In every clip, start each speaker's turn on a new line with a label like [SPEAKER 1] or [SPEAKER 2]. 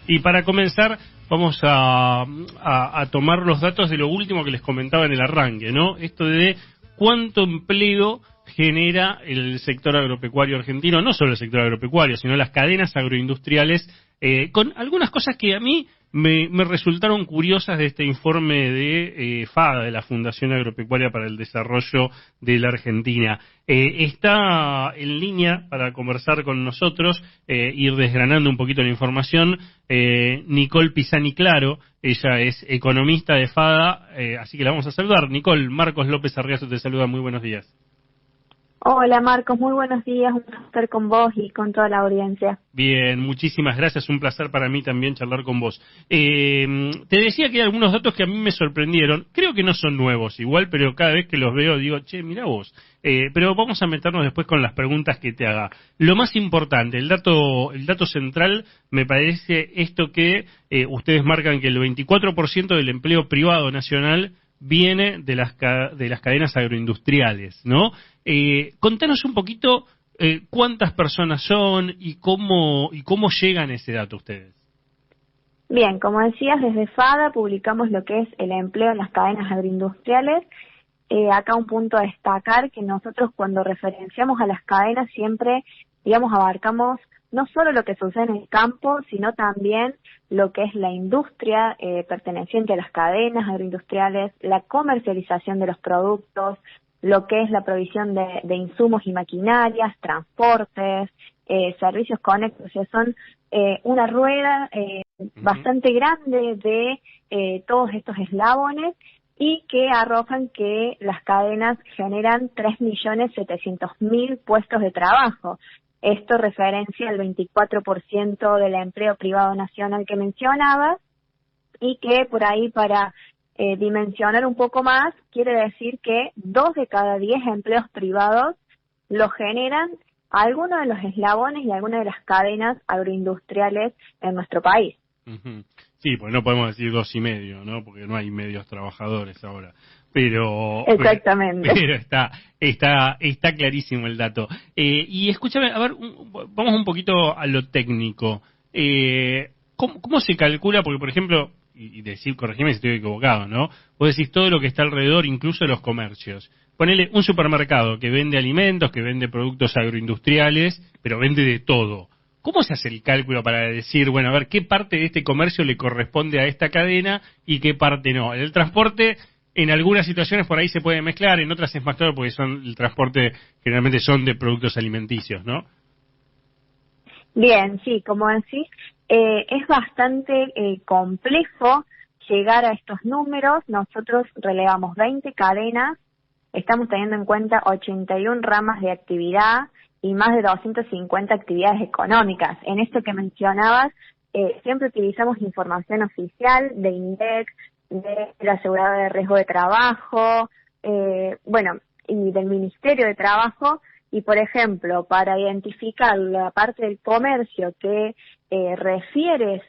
[SPEAKER 1] Y para comenzar, vamos a tomar los datos de lo último que les comentaba en el arranque, ¿no? Esto de cuánto empleo genera el sector agropecuario argentino, no solo el sector agropecuario, sino las cadenas agroindustriales, con algunas cosas que a mí me resultaron curiosas de este informe de FADA, de la Fundación Agropecuaria para el Desarrollo de la Argentina. Está en línea para conversar con nosotros, ir desgranando un poquito la información, Nicole Pisani Claro. Ella es economista de FADA, así que la vamos a saludar. Nicole, Marcos López Arriazo te saluda, muy buenos días.
[SPEAKER 2] Hola Marcos, muy buenos días, un placer estar con vos y con toda la audiencia.
[SPEAKER 1] Bien, muchísimas gracias, un placer para mí también charlar con vos. Te decía que hay algunos datos que a mí me sorprendieron, creo que no son nuevos igual, pero cada vez que los veo digo, che, mirá vos. Pero vamos a meternos después con las preguntas que te haga. Lo más importante, el dato central, me parece esto que ustedes marcan que el 24% del empleo privado nacional viene de las cadenas agroindustriales, ¿no? Contanos un poquito cuántas personas son y cómo llegan a ese dato ustedes.
[SPEAKER 2] Bien, como decías, desde FADA publicamos lo que es el empleo en las cadenas agroindustriales. Acá un punto a destacar que nosotros cuando referenciamos a las cadenas siempre, digamos, abarcamos no solo lo que sucede en el campo, sino también lo que es la industria perteneciente a las cadenas agroindustriales, la comercialización de los productos, lo que es la provisión de insumos y maquinarias, transportes, servicios conexos. O sea, son una rueda bastante grande de todos estos eslabones y que arrojan que las cadenas generan 3.700.000 puestos de trabajo. Esto referencia al 24% del empleo privado nacional que mencionaba y que por ahí para dimensionar un poco más quiere decir que 2 de cada 10 empleos privados lo generan algunos de los eslabones y algunas de las cadenas agroindustriales en nuestro país.
[SPEAKER 1] Uh-huh. Sí, pues no podemos decir 2,5, ¿no? Porque no hay medios trabajadores ahora. Exactamente. Pero está clarísimo el dato. Y escúchame, a ver, vamos un poquito a lo técnico. ¿Cómo se calcula? Porque, por ejemplo, y decir, corregime si estoy equivocado, ¿no? Vos decís todo lo que está alrededor, incluso de los comercios. Ponele un supermercado que vende alimentos, que vende productos agroindustriales, pero vende de todo. ¿Cómo se hace el cálculo para decir, bueno, a ver, qué parte de este comercio le corresponde a esta cadena y qué parte no? El transporte, en algunas situaciones por ahí se puede mezclar, en otras es más claro porque el transporte generalmente son de productos alimenticios, ¿no?
[SPEAKER 2] Bien, sí, como decís, es bastante complejo llegar a estos números. Nosotros relevamos 20 cadenas, estamos teniendo en cuenta 81 ramas de actividad y más de 250 actividades económicas. En esto que mencionabas, siempre utilizamos información oficial de INDEC, de la Aseguradora de Riesgo de Trabajo, y del Ministerio de Trabajo. Y, por ejemplo, para identificar la parte del comercio que refieres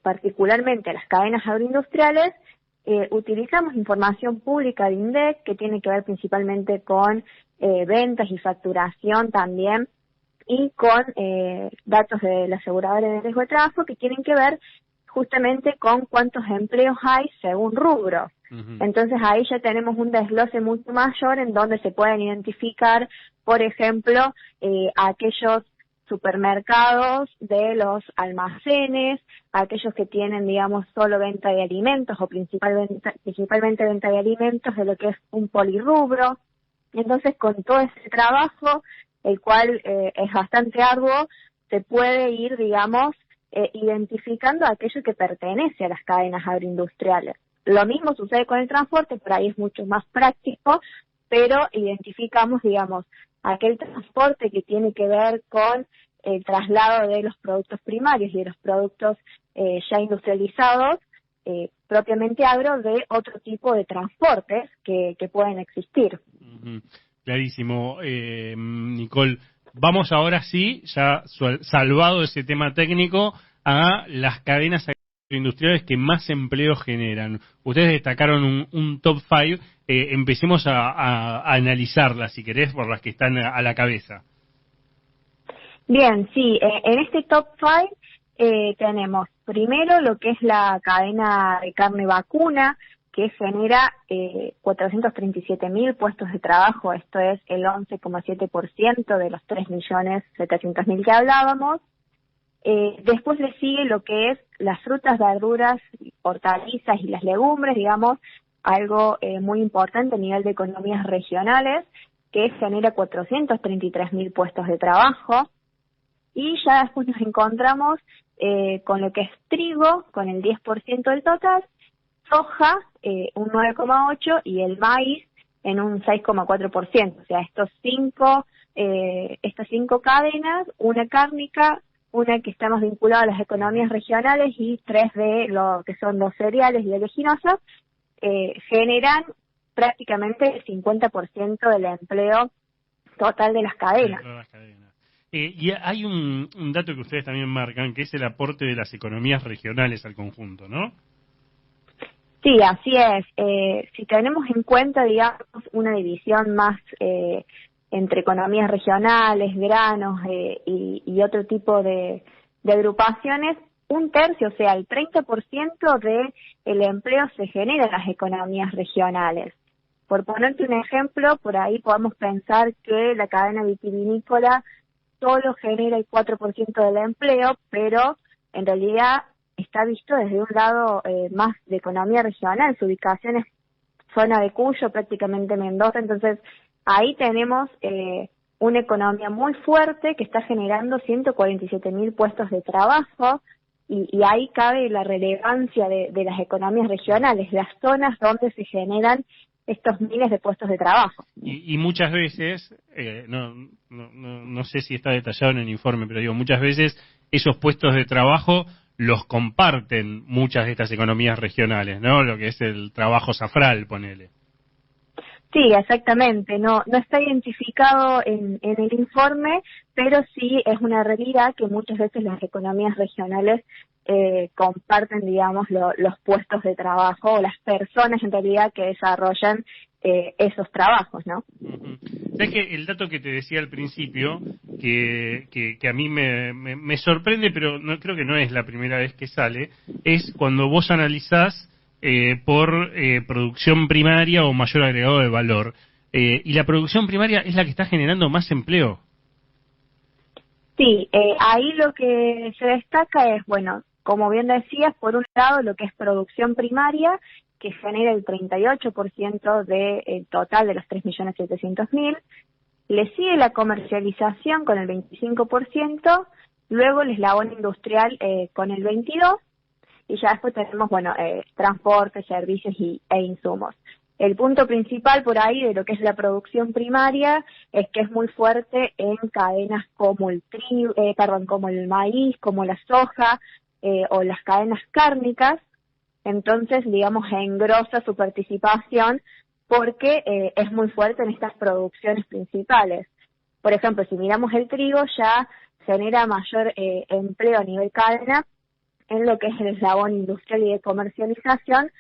[SPEAKER 2] particularmente a las cadenas agroindustriales, utilizamos información pública de INDEC que tiene que ver principalmente con ventas y facturación también, y con datos de la Aseguradora de Riesgo de Trabajo que tienen que ver justamente con cuántos empleos hay según rubros. Uh-huh. Entonces ahí ya tenemos un desglose mucho mayor en donde se pueden identificar, por ejemplo, aquellos supermercados de los almacenes, aquellos que tienen, digamos, solo venta de alimentos o principalmente venta de alimentos de lo que es un polirrubro. Entonces, con todo ese trabajo, el cual es bastante arduo, se puede ir, digamos, identificando aquello que pertenece a las cadenas agroindustriales. Lo mismo sucede con el transporte, por ahí es mucho más práctico, pero identificamos, digamos, aquel transporte que tiene que ver con el traslado de los productos primarios y de los productos ya industrializados, propiamente agro, de otro tipo de transportes que pueden existir.
[SPEAKER 1] Uh-huh. Clarísimo, Nicole. Vamos ahora sí, ya salvado ese tema técnico, a las cadenas agroindustriales que más empleo generan. Ustedes destacaron un top 5, empecemos a analizarlas, si querés, por las que están a la cabeza.
[SPEAKER 2] Bien, sí, en este top 5 tenemos primero lo que es la cadena de carne vacuna, que genera 437.000 puestos de trabajo, esto es el 11,7% de los 3.700.000 que hablábamos. Después le sigue lo que es las frutas, verduras, hortalizas y las legumbres, digamos, algo muy importante a nivel de economías regionales, que genera 433.000 puestos de trabajo. Y ya después nos encontramos con lo que es trigo, con el 10% del total, soja, un 9,8%, y el maíz en un 6,4%. O sea, estas cinco cadenas, una cárnica, una que está más vinculada a las economías regionales y 3 de lo que son los cereales y oleaginosas, generan prácticamente el 50% del empleo total de las cadenas.
[SPEAKER 1] Y hay un dato que ustedes también marcan, que es el aporte de las economías regionales al conjunto, ¿no?
[SPEAKER 2] Sí, así es. Si tenemos en cuenta, digamos, una división más entre economías regionales, granos y otro tipo de agrupaciones, un tercio, o sea, el 30% del empleo se genera en las economías regionales. Por ponerte un ejemplo, por ahí podemos pensar que la cadena vitivinícola solo genera el 4% del empleo, pero en realidad está visto desde un lado más de economía regional. Su ubicación es zona de Cuyo, prácticamente Mendoza, entonces ahí tenemos una economía muy fuerte que está generando 147.000 puestos de trabajo, y ahí cabe la relevancia de las economías regionales, las zonas donde se generan estos miles de puestos de trabajo.
[SPEAKER 1] Y muchas veces, no sé si está detallado en el informe, pero digo, muchas veces esos puestos de trabajo los comparten muchas de estas economías regionales, ¿no? Lo que es el trabajo zafral, ponele.
[SPEAKER 2] Sí, exactamente. No está identificado en el informe, pero sí es una realidad que muchas veces las economías regionales comparten, digamos, los puestos de trabajo, o las personas en realidad que desarrollan esos trabajos, ¿no?
[SPEAKER 1] Uh-huh. ¿Sabes que el dato que te decía al principio, que a mí me sorprende, pero no creo que no es la primera vez que sale, es cuando vos analizás por producción primaria o mayor agregado de valor, y la producción primaria es la que está generando más empleo?
[SPEAKER 2] Sí, ahí lo que se destaca es, bueno, como bien decías, por un lado lo que es producción primaria, que genera el 38% del total de los 3.700.000, le sigue la comercialización con el 25%, luego el eslabón industrial con el 22%, y ya después tenemos, bueno, transporte, servicios e insumos. El punto principal por ahí de lo que es la producción primaria es que es muy fuerte en cadenas como el trigo, como el maíz, como la soja, o las cadenas cárnicas. Entonces, digamos, engrosa su participación porque es muy fuerte en estas producciones principales. Por ejemplo, si miramos el trigo, ya genera mayor empleo a nivel cadena en lo que es el eslabón industrial y de comercialización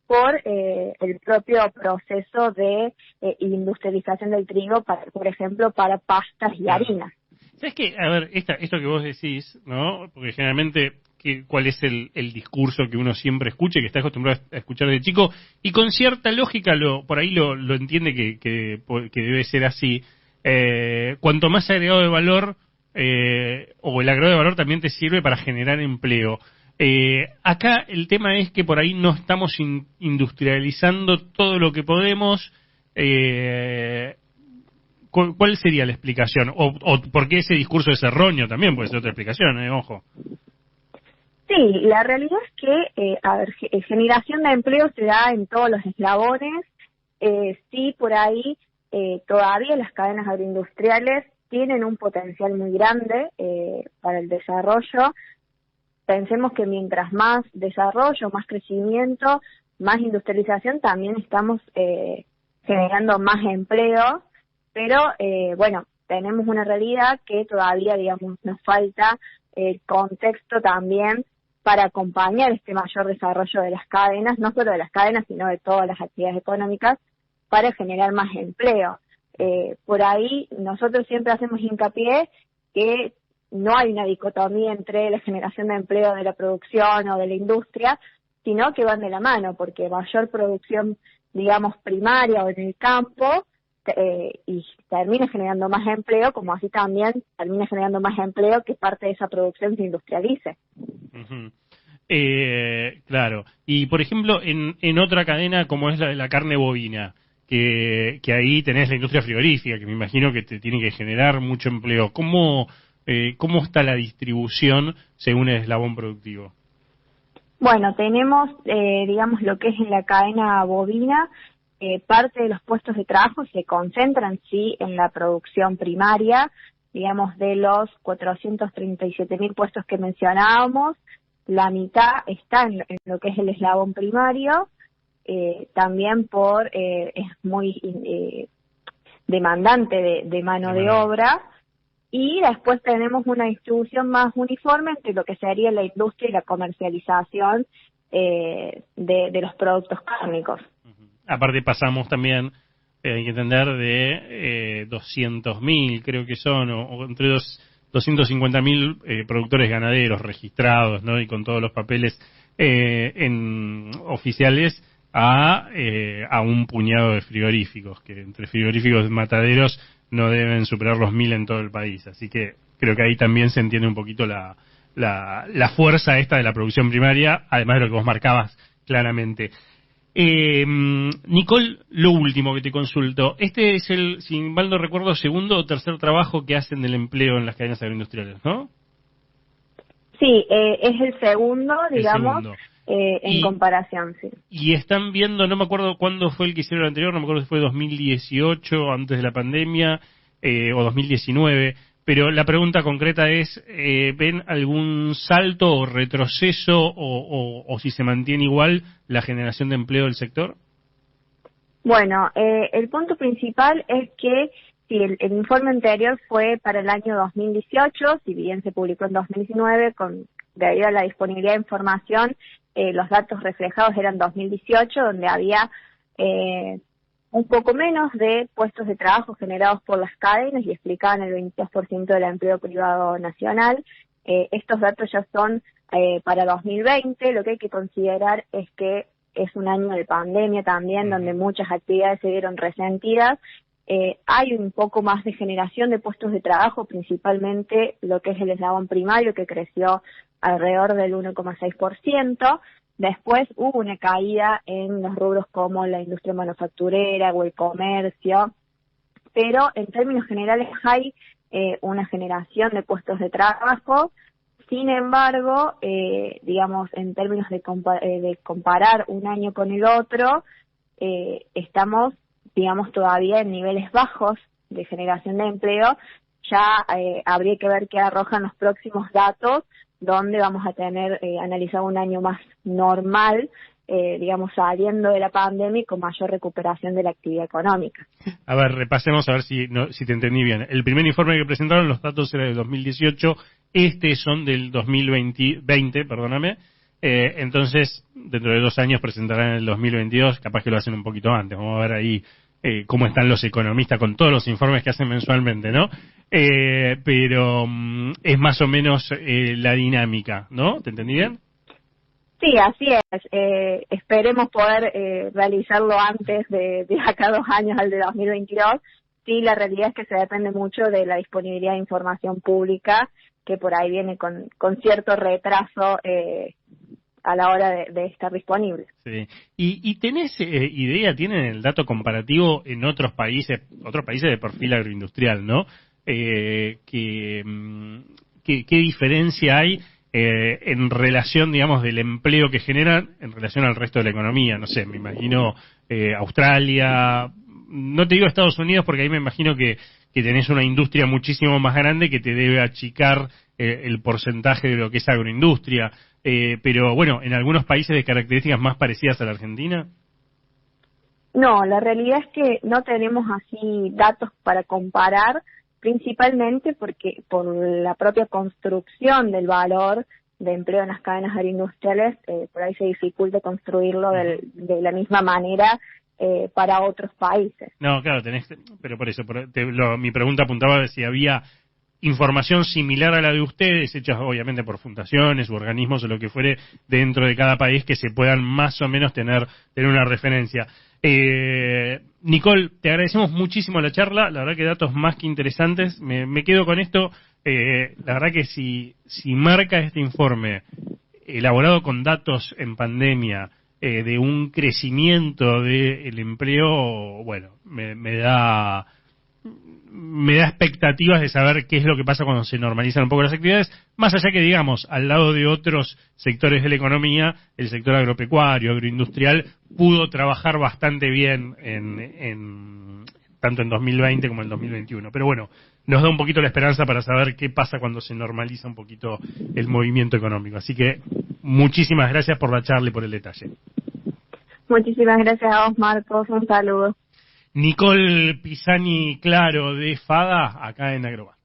[SPEAKER 2] por el propio proceso de industrialización del trigo, por ejemplo, para pastas y harinas.
[SPEAKER 1] ¿Sabes qué? A ver, esto que vos decís, ¿no? Porque generalmente, ¿cuál es el discurso que uno siempre escucha y que está acostumbrado a escuchar de chico? Y con cierta lógica por ahí lo entiende que debe ser así. Cuanto más agregado de valor, o el agregado de valor también te sirve para generar empleo. Acá el tema es que por ahí no estamos industrializando todo lo que podemos. ¿Cuál sería la explicación? ¿O por qué ese discurso es erróneo? También puede ser otra explicación, ojo.
[SPEAKER 2] Sí, la realidad es que, generación de empleo se da en todos los eslabones. Sí, por ahí todavía las cadenas agroindustriales tienen un potencial muy grande para el desarrollo. Pensemos que mientras más desarrollo, más crecimiento, más industrialización, también estamos generando más empleo, pero bueno, tenemos una realidad que todavía, digamos, nos falta el contexto también para acompañar este mayor desarrollo de las cadenas, no solo de las cadenas, sino de todas las actividades económicas, para generar más empleo. Por ahí nosotros siempre hacemos hincapié que no hay una dicotomía entre la generación de empleo de la producción o de la industria, sino que van de la mano, porque mayor producción, digamos, primaria o en el campo, y termina generando más empleo, como así también termina generando más empleo que parte de esa producción se industrialice.
[SPEAKER 1] Uh-huh. Claro. Y, por ejemplo, en otra cadena como es la de la carne bovina, que ahí tenés la industria frigorífica, que me imagino que te tiene que generar mucho empleo. ¿Cómo está la distribución según el eslabón productivo?
[SPEAKER 2] Bueno, tenemos, digamos, lo que es en la cadena bovina, parte de los puestos de trabajo se concentran, sí, en la producción primaria, digamos, de los 437.000 puestos que mencionábamos, la mitad está en lo que es el eslabón primario, también es muy demandante de mano de obra, y después tenemos una distribución más uniforme entre lo que sería la industria y la comercialización de los productos cárnicos.
[SPEAKER 1] Aparte pasamos también, hay que entender, de 200.000, creo que son, o entre 250.000 productores ganaderos registrados, ¿no? Y con todos los papeles oficiales a un puñado de frigoríficos, que entre frigoríficos y mataderos no deben superar los 1.000 en todo el país. Así que creo que ahí también se entiende un poquito la fuerza esta de la producción primaria, además de lo que vos marcabas claramente. Nicole, lo último que te consulto. Este es el, si mal no recuerdo, segundo o tercer trabajo que hacen del empleo en las cadenas agroindustriales, ¿no?
[SPEAKER 2] Sí, es el segundo, digamos, en comparación, sí.
[SPEAKER 1] Y están viendo, no me acuerdo cuándo fue el que hicieron el anterior, no me acuerdo si fue 2018, antes de la pandemia, o 2019, pero la pregunta concreta es, ¿ven algún salto o retroceso o si se mantiene igual la generación de empleo del sector?
[SPEAKER 2] Bueno, el punto principal es que si el informe anterior fue para el año 2018, si bien se publicó en 2019, debido a la disponibilidad de información, los datos reflejados eran 2018, donde había un poco menos de puestos de trabajo generados por las cadenas y explicaban el 22% del empleo privado nacional. Estos datos ya son para 2020. Lo que hay que considerar es que es un año de pandemia también, donde muchas actividades se vieron resentidas. Hay un poco más de generación de puestos de trabajo, principalmente lo que es el eslabón primario, que creció alrededor del 1,6%. Después hubo una caída en los rubros como la industria manufacturera o el comercio, pero en términos generales hay una generación de puestos de trabajo. Sin embargo, digamos, en términos de comparar un año con el otro, estamos, digamos, todavía en niveles bajos de generación de empleo. Ya habría que ver qué arrojan los próximos datos, donde vamos a tener analizado un año más normal, digamos, saliendo de la pandemia y con mayor recuperación de la actividad económica.
[SPEAKER 1] A ver, repasemos a ver si te entendí bien. El primer informe que presentaron, los datos eran del 2018, son del 2020, perdóname. Entonces, dentro de 2 años presentarán el 2022, capaz que lo hacen un poquito antes. Vamos a ver ahí cómo están los economistas con todos los informes que hacen mensualmente, ¿no? Pero es más o menos la dinámica, ¿no? ¿Te entendí bien?
[SPEAKER 2] Sí, así es. Esperemos poder realizarlo antes de acá 2 años, al de 2022. Sí, la realidad es que se depende mucho de la disponibilidad de información pública, que por ahí viene con cierto retraso a la hora de estar disponible.
[SPEAKER 1] Sí. ¿Y tenés idea, tienen el dato comparativo en otros países de perfil agroindustrial, ¿no? ¿Qué diferencia hay en relación, digamos, del empleo que generan en relación al resto de la economía? No sé, me imagino Australia, no te digo Estados Unidos porque ahí me imagino que tenés una industria muchísimo más grande que te debe achicar el porcentaje de lo que es agroindustria. Pero bueno, en algunos países de características más parecidas a la Argentina.
[SPEAKER 2] No, la realidad es que no tenemos así datos para comparar, principalmente porque por la propia construcción del valor de empleo en las cadenas agroindustriales, por ahí se dificulta construirlo de la misma manera para otros países.
[SPEAKER 1] No, claro, pero por eso, mi pregunta apuntaba de si había información similar a la de ustedes, hechas obviamente por fundaciones u organismos o lo que fuere dentro de cada país, que se puedan más o menos tener una referencia. Nicole, te agradecemos muchísimo la charla, la verdad que datos más que interesantes. Me quedo con esto, la verdad que si marca este informe elaborado con datos en pandemia, de un crecimiento del empleo, bueno, me da expectativas de saber qué es lo que pasa cuando se normalizan un poco las actividades, más allá que, digamos, al lado de otros sectores de la economía, el sector agropecuario, agroindustrial, pudo trabajar bastante bien tanto en 2020 como en 2021. Pero bueno, nos da un poquito la esperanza para saber qué pasa cuando se normaliza un poquito el movimiento económico. Así que muchísimas gracias por la charla y por el detalle.
[SPEAKER 2] Muchísimas gracias a vos, Marcos. Un saludo.
[SPEAKER 1] Nicole Pisani Claro de FADA, acá en Agrobank.